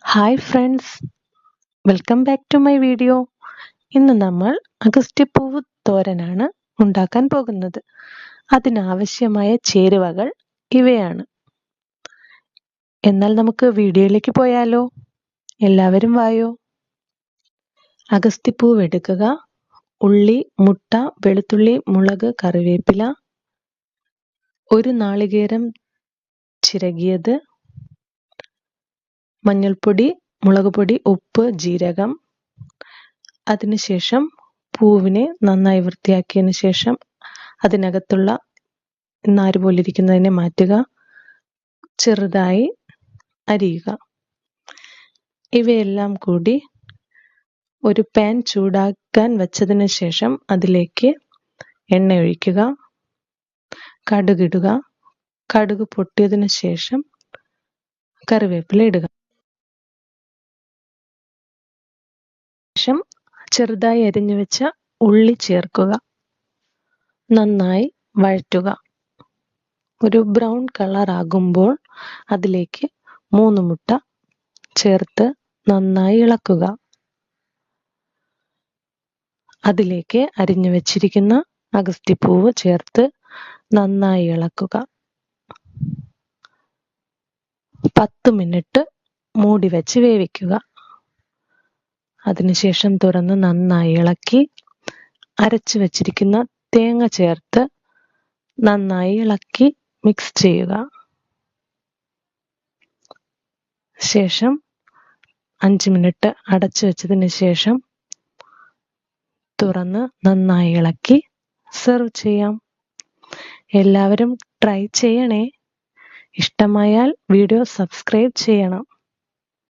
Hi friends, welcome back to my video. ഇന്ന് നമ്മൾ അഗസ്ത്യപ്പൂവ് തോരനാണ് ഉണ്ടാക്കാൻ പോകുന്നത്. അതിനാവശ്യമായ ചേരുവകൾ ഇവയാണ്. എന്നാൽ നമുക്ക് വീഡിയോയിലേക്ക് പോയാലോ? എല്ലാവരും വായോ. അഗസ്ത്യപ്പൂവ് എടുക്കുക, ഉള്ളി, മുട്ട, വെളുത്തുള്ളി, മുളക്, കറിവേപ്പില, ഒരു നാളികേരം ചിരകിയത്, മഞ്ഞൾപ്പൊടി, മുളക് പൊടി, ഉപ്പ്, ജീരകം. അതിനുശേഷം പൂവിനെ നന്നായി വൃത്തിയാക്കിയതിന് ശേഷം അതിനകത്തുള്ള നാര് പോലിരിക്കുന്നതിനെ മാറ്റുക, ചെറുതായി അരിയുക. ഇവയെല്ലാം കൂടി ഒരു പാൻ ചൂടാക്കാൻ വെച്ചതിന് ശേഷം അതിലേക്ക് എണ്ണ ഒഴിക്കുക, കടുകിടുക. കടുക് പൊട്ടിയതിന് ശേഷം കറിവേപ്പില ഇടുക. ശേഷം ചെറുതായി അരിഞ്ഞു വെച്ച ഉള്ളി ചേർക്കുക, നന്നായി വഴറ്റുക. ഒരു ബ്രൗൺ കളർ ആകുമ്പോൾ അതിലേക്ക് 3 മുട്ട ചേർത്ത് നന്നായി ഇളക്കുക. അതിലേക്ക് അരിഞ്ഞു വെച്ചിരിക്കുന്ന അഗസ്ത്യപ്പൂവ് ചേർത്ത് നന്നായി ഇളക്കുക. 10 മിനിറ്റ് മൂടി വെച്ച് വേവിക്കുക. അതിനുശേഷം തുറന്ന് നന്നായി ഇളക്കി അരച്ചു വെച്ചിരിക്കുന്ന തേങ്ങ ചേർത്ത് നന്നായി ഇളക്കി മിക്സ് ചെയ്യുക. ശേഷം 5 മിനിറ്റ് അടച്ചു വെച്ചതിന് ശേഷം തുറന്ന് നന്നായി ഇളക്കി സെർവ് ചെയ്യാം. എല്ലാവരും ട്രൈ ചെയ്യണേ. ഇഷ്ടമായാൽ വീഡിയോ സബ്സ്ക്രൈബ് ചെയ്യണം.